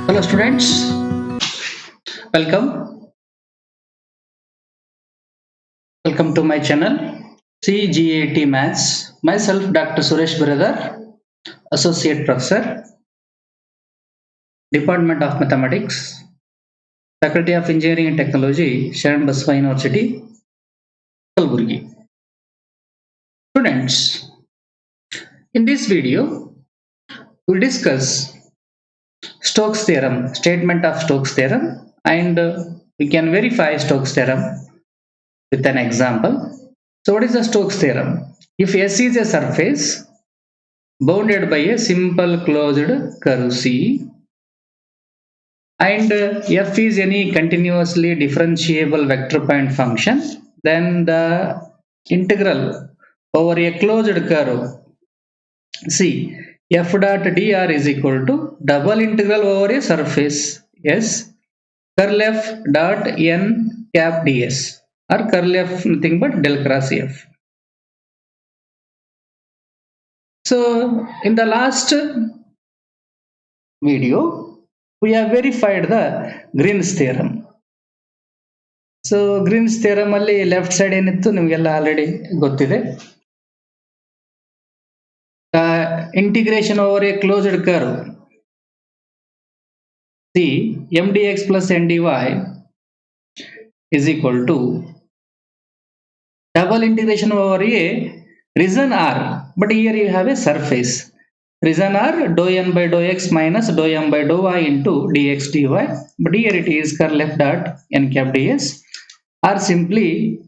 Hello students, welcome. Welcome to my channel CGAT Maths. Myself Dr. Suresh Biradar, Associate Professor, Department of Mathematics, Faculty of Engineering and Technology, Sharan Baswa University, Kalburgi. Students, in this video, we'll discuss Stoke's theorem, statement of Stoke's theorem, and we can verify Stoke's theorem with an example. So what is the Stoke's theorem? If S is a surface bounded by a simple closed curve C and F is any continuously differentiable vector point function, then the integral over a closed curve C f dot dr is equal to double integral over a surface S curl f dot n cap ds, or curl f nothing but del cross f. So in the last video we have verified the Green's theorem. So Green's theorem alli left side enittu nimagella already gottide. Integration over a closed curve C m dx plus n dy is equal to double integration over a region R, but here you have a surface. Region R dou n by dou x minus dou m by dou y into dx dy, but here it is curl f dot n cap ds, or simply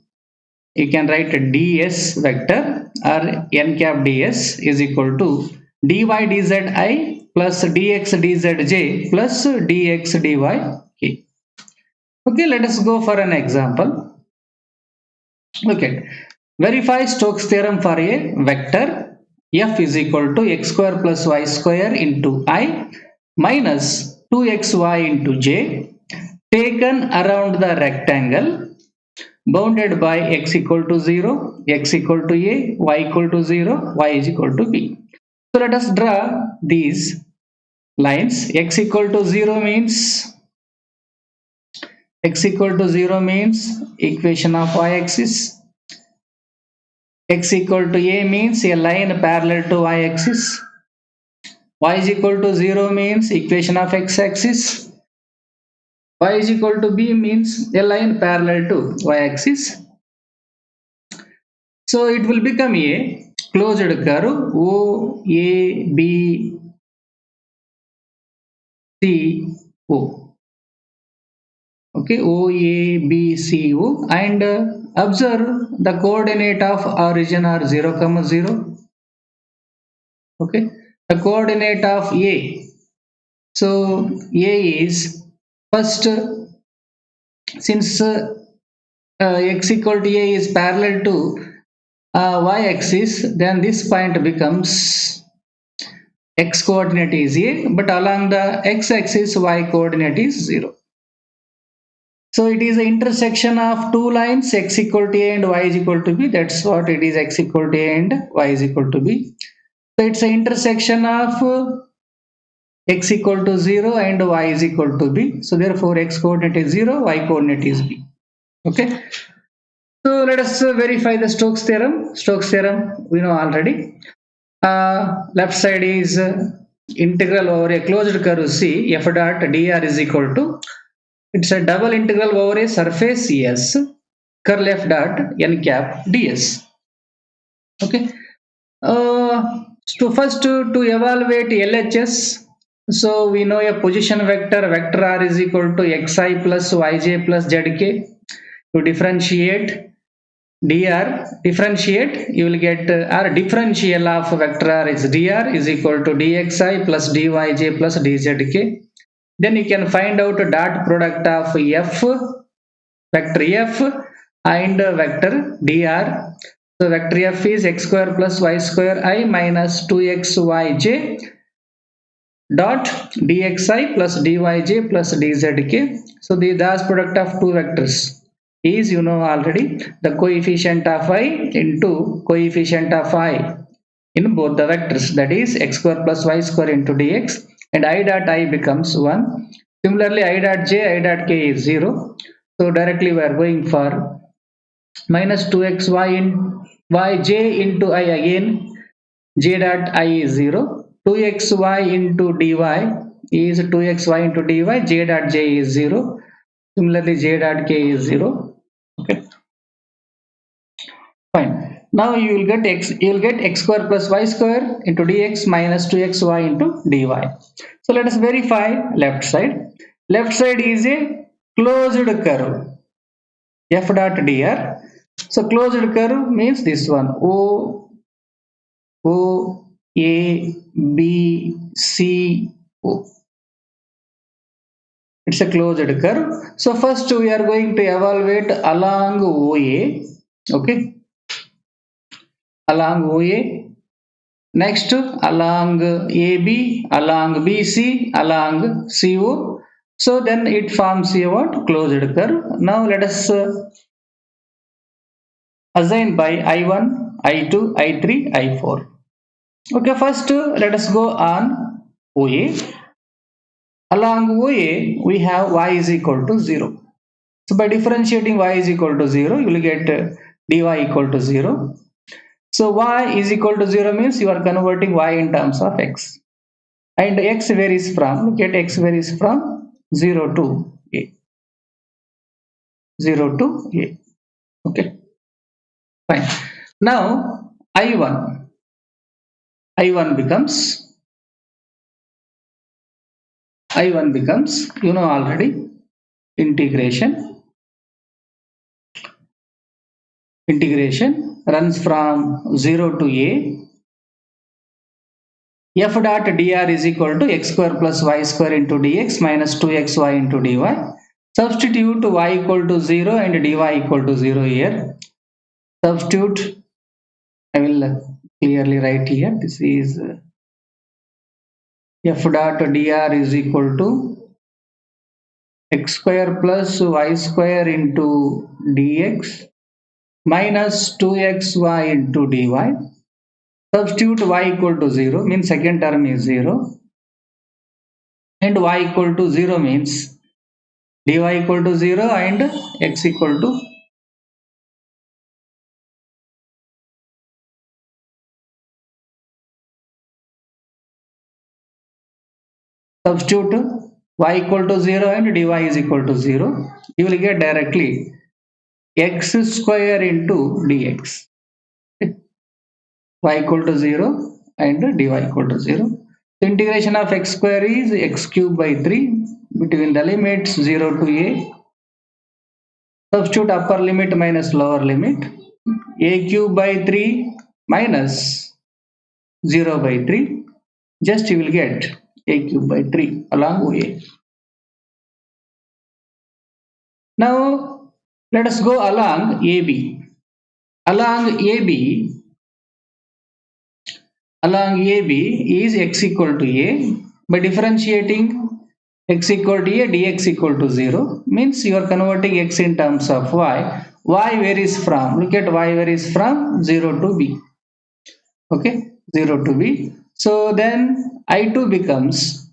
you can write ds vector or n cap ds is equal to dy dz I plus dx dzj plus dx dy k. Okay, let us go for an example. Okay, verify Stoke's theorem for a vector f is equal to x square plus y square into I minus 2xy into j taken around the rectangle bounded by x equal to 0, x equal to a, y equal to 0, y is equal to b. So let us draw these lines. X equal to 0 means equation of y-axis. X equal to a means a line parallel to y-axis. Y is equal to 0 means equation of x-axis. Y is equal to b means a line parallel to y-axis. So it will become a closed curve O A B C O. Okay, O A B C O, and observe the coordinate of origin are 0, 0. Okay, the coordinate of A. So A is first, since x equal to a is parallel to y-axis, then this point becomes x coordinate is a, but along the x-axis y coordinate is 0. So it is the intersection of two lines, x equal to a and y is equal to b. That's what it is, x equal to a and y is equal to b. So it's an intersection of x equal to 0 and y is equal to b. So therefore x coordinate is 0, y coordinate is b. Okay. So let us verify the Stoke's theorem. Stoke's theorem we know already. Left side is integral over a closed curve C f dot dr is equal to, it's a double integral over a surface S curl f dot n cap ds. Okay. So first to evaluate LHS, so we know a position vector r is equal to xi plus yj plus zk. To differentiate you will get our differential of vector r is dr is equal to dxi plus dyj plus dzk. Then you can find out a dot product of f, vector f and vector dr. So vector f is x square plus y square I minus 2xyj dot dxi plus dyj plus dzk. So the dot product of two vectors is, you know already, the coefficient of I into coefficient of I in both the vectors, that is x square plus y square into dx and I dot I becomes 1. Similarly, I dot j, I dot k is 0. So directly we are going for minus 2xy in yj into I again, j dot I is 0. 2xy into dy is 2xy into dy, j dot j is 0. Similarly, j dot k is 0. Okay, fine. Now you will get x square plus y square into dx minus 2xy into dy. So let us verify left side. Left side is a closed curve f dot dr. So closed curve means this one O O A B C O. It's a closed curve. So first we are going to evaluate along OA. Okay, along OA. Next along AB, along BC, along CO. So then it forms a what? Closed curve. Now let us assign by I1, I2, I3, I4. Okay, first let us go on OA. Along OA, we have y is equal to 0. So by differentiating y is equal to 0, you will get dy equal to 0. So y is equal to 0 means you are converting y in terms of x. And x varies from, look at x varies from 0 to a. 0 to a. Okay, fine. Now I1. I1 becomes, I1 becomes, you know already, integration runs from 0 to a. F dot dr is equal to x square plus y square into dx minus 2xy into dy. Substitute y equal to 0 and dy equal to 0 here. Substitute, I will clearly write here. This is f dot dr is equal to x square plus y square into dx minus 2xy into dy. Substitute y equal to 0 means second term is 0 and y equal to 0 means dy equal to 0 and x equal to substitute y equal to 0 and dy is equal to 0. You will get directly x square into dx. Y equal to 0 and dy equal to 0. The integration of x square is x cube by 3 between the limits 0 to a. Substitute upper limit minus lower limit. A cube by 3 minus 0 by 3. Just you will get a cube by 3 along OA. Now let us go along AB. Along AB is x equal to a. By differentiating x equal to a, dx equal to 0 means you are converting x in terms of y. Y varies from, look at y varies from 0 to b. Okay, 0 to b. So then I2 becomes,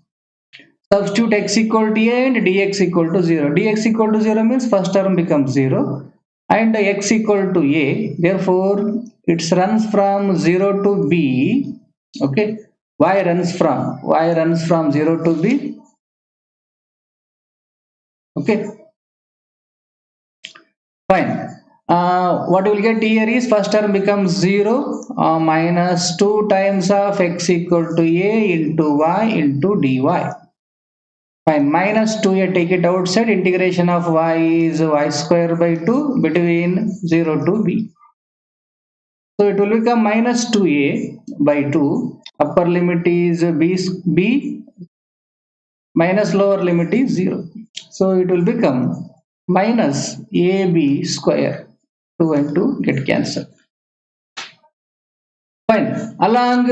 substitute x equal to a and dx equal to 0. Dx equal to 0 means first term becomes 0 and x equal to a. Therefore, it runs from 0 to b. Okay, y runs from 0 to b. Okay, fine. What we will get here is first term becomes 0 minus 2 times of x equal to a into y into dy. Fine, minus 2a, take it outside. Integration of y is y square by 2 between 0 to b. So it will become minus 2a by 2. Upper limit is b minus lower limit is 0. So it will become minus ab square. 2 and 2 get cancelled. Fine. Along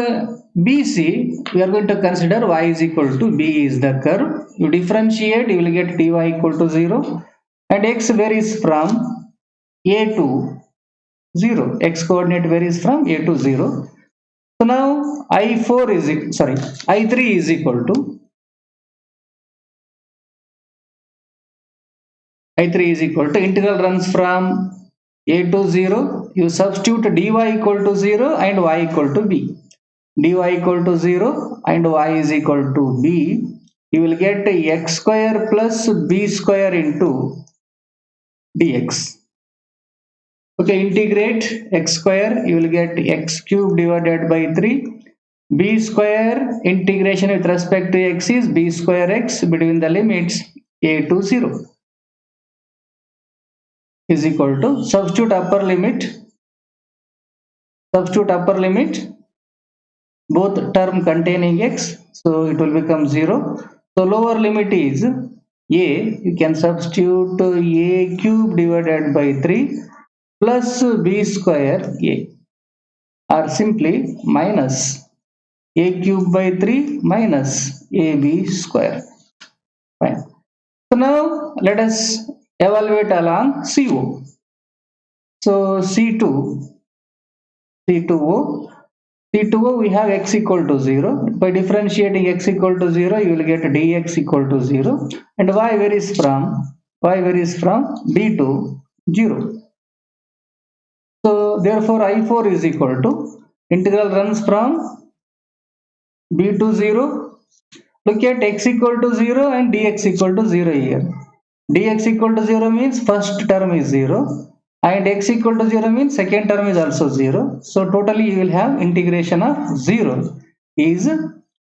BC, we are going to consider y is equal to b is the curve. You differentiate, you will get dy equal to 0 and x varies from a to 0. X coordinate varies from a to 0. So now I3 is equal to I3 is equal to integral runs from a to 0. You substitute dy equal to 0 and y equal to b. Dy equal to 0 and y is equal to b. You will get x square plus b square into dx. Okay, integrate x square, you will get x cube divided by 3. B square integration with respect to x is b square x between the limits a to 0 is equal to substitute upper limit both term containing x, so it will become 0. So lower limit is a, you can substitute a cube divided by 3 plus b square a, or simply minus a cube by 3 minus ab square. Fine. So now let us evaluate along CO. So C2O, we have x equal to 0. By differentiating x equal to 0, you will get dx equal to 0. And y varies from b to 0. So therefore I4 is equal to integral runs from b to 0. Look at x equal to 0 and dx equal to 0 here. Dx equal to 0 means first term is 0 and x equal to 0 means second term is also 0. So totally you will have integration of 0 is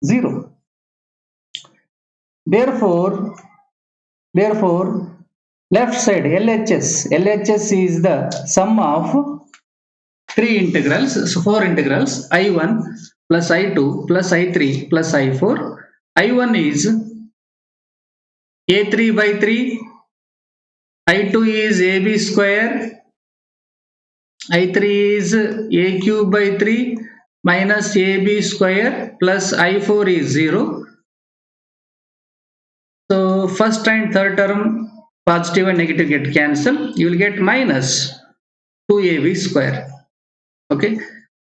0. Therefore left side LHS is the sum of three integrals, so four integrals, I1 plus I2 plus I3 plus I4. I1 is A3 by 3, I2 is AB square, I3 is A cube by 3 minus AB square plus I4 is 0. So first and third term positive and negative get cancelled. You will get minus 2AB square. Okay.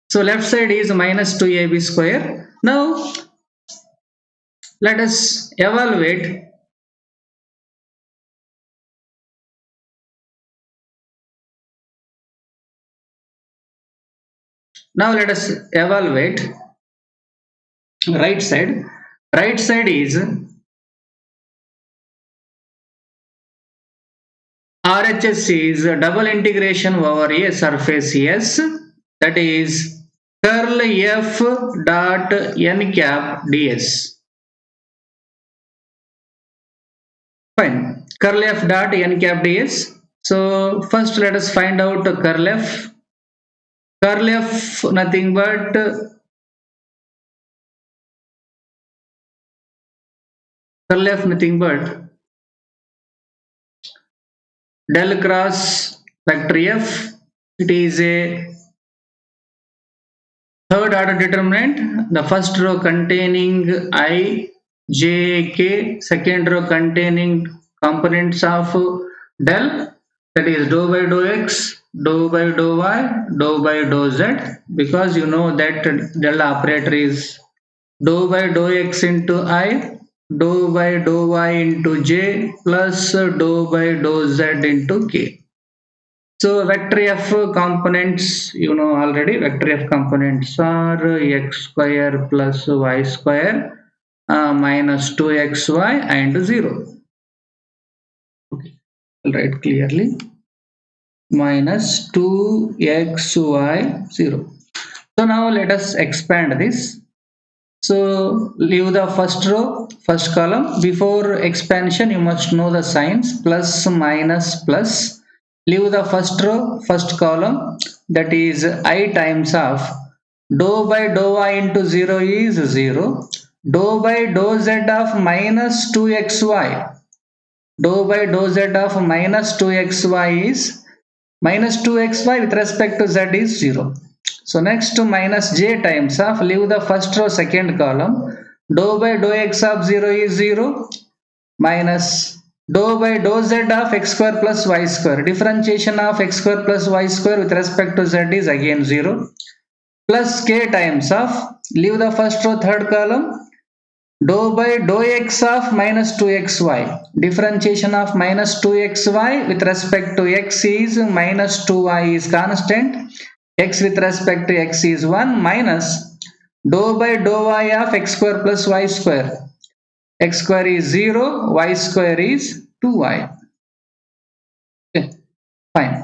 So left side is minus 2AB square. Now let us evaluate right side. Right side is RHS is double integration over a surface S, that is curl F dot n cap ds. Fine. Curl F dot n cap ds. So first let us find out curl F. Curl F nothing but del cross vector F. It is a third order determinant. The first row containing I, J, K. Second row containing components of del. That is dou by dou x, dou by dou y, dou by dou z. Because you know that del operator is dou by dou x into I, dou by dou y into j plus dou by dou z into k. So vector f components, you know already, vector f components are x square plus y square minus 2xy and 0. Okay, I'll write clearly, minus 2xy 0. So now let us expand this. So leave the first row, first column. Before expansion, you must know the signs, plus, minus, plus. Leave the first row, first column, that is I times of dou by dou y into 0 is 0. Dou by dou z of minus 2xy. Dou by dou z of minus 2xy is minus 2xy with respect to z is 0. So next to minus j times of, leave the first row second column, dou by dou x of 0 is 0 minus dou by dou z of x square plus y square. Differentiation of x square plus y square with respect to z is again 0 plus k times of, leave the first row third column, dou by dou x of minus 2xy. Differentiation of minus 2xy with respect to x is minus 2y is constant. X with respect to x is 1 minus dou by dou y of x square plus y square. X square is 0, y square is 2y. Okay, fine.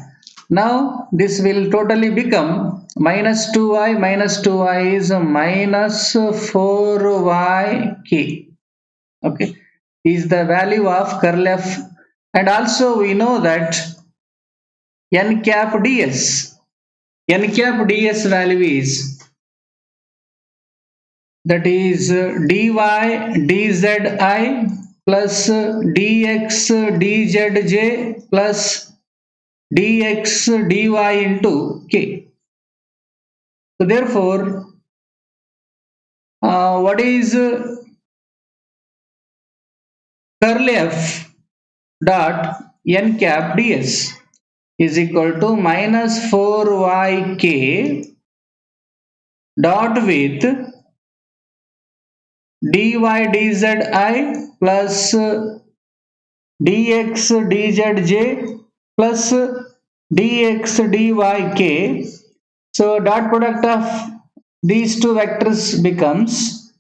Now this will totally become minus 2y is minus 4yk. Okay, is the value of curl f, and also we know that n cap ds. N cap ds value is, that is dy dzi plus dx dzj plus dx dy into k. So therefore, what is curl f dot n cap ds is equal to minus 4yk dot with dy dzi plus dx dzj plus dx dyk. So dot product of these two vectors becomes,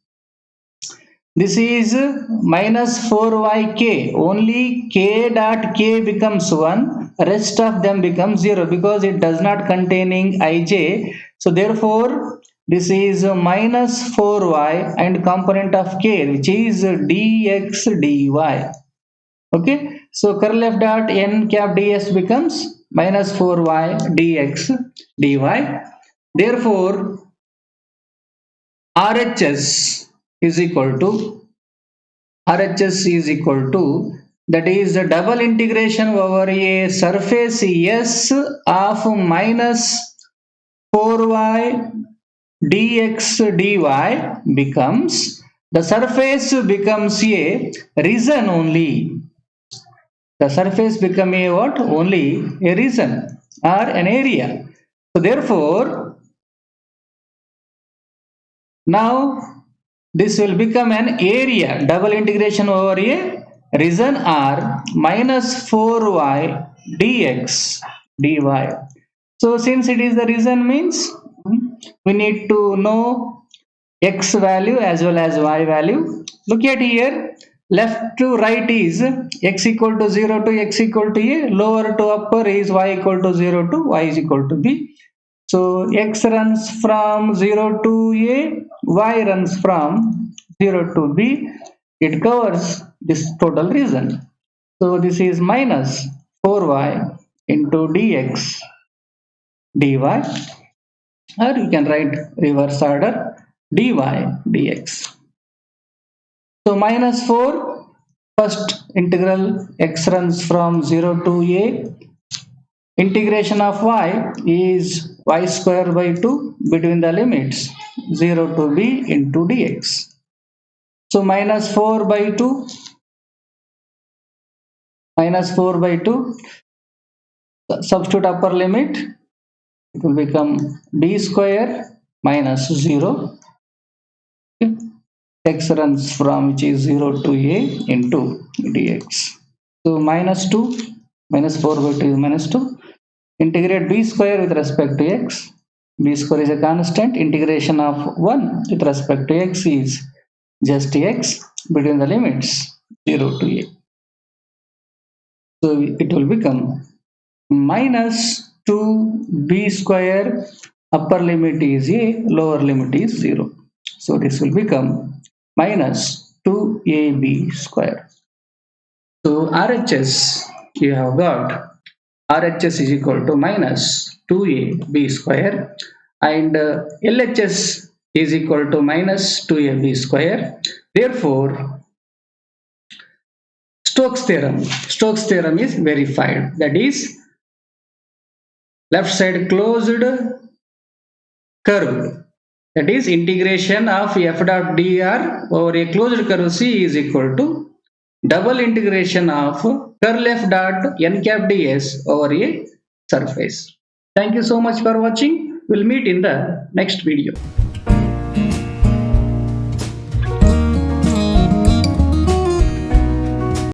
this is minus 4yk. Only k dot k becomes 1, rest of them becomes 0 because it does not containing ij. So therefore this is minus 4y and component of k, which is dx dy. Okay, so curl f dot n cap ds becomes minus 4y dx dy. Therefore RHS is equal to, RHS is equal to, that is the double integration over a surface S of minus 4y dx dy becomes, the surface becomes a region only. The surface become a what? Only a region or an area. So therefore now this will become an area, double integration over a region r minus 4y dx dy. So since it is the region means we need to know x value as well as y value. Look at here, left to right is x equal to 0 to x equal to a, lower to upper is y equal to 0 to y is equal to b. So x runs from 0 to a, y runs from 0 to b. It covers this total region. So this is minus 4y into dx dy, or you can write reverse order dy dx. So minus 4, first integral x runs from 0 to a, integration of y is y square by 2 between the limits 0 to b into dx. So minus 4 by 2, substitute upper limit, it will become d square minus 0. X runs from which is 0 to a into dx. So minus 2, minus 4 by 2 is minus 2. Integrate b square with respect to x. B square is a constant. Integration of 1 with respect to x is just x between the limits 0 to a. So it will become minus 2b square, upper limit is a, lower limit is 0. So this will become minus 2ab square. So RHS, you have got RHS is equal to minus 2ab square, and LHS is equal to minus 2ab square. Therefore Stoke's theorem is verified. That is, left side closed curve, that is integration of f dot dr over a closed curve C is equal to double integration of curl f dot n cap ds over a surface. Thank you so much for watching. We'll meet in the next video.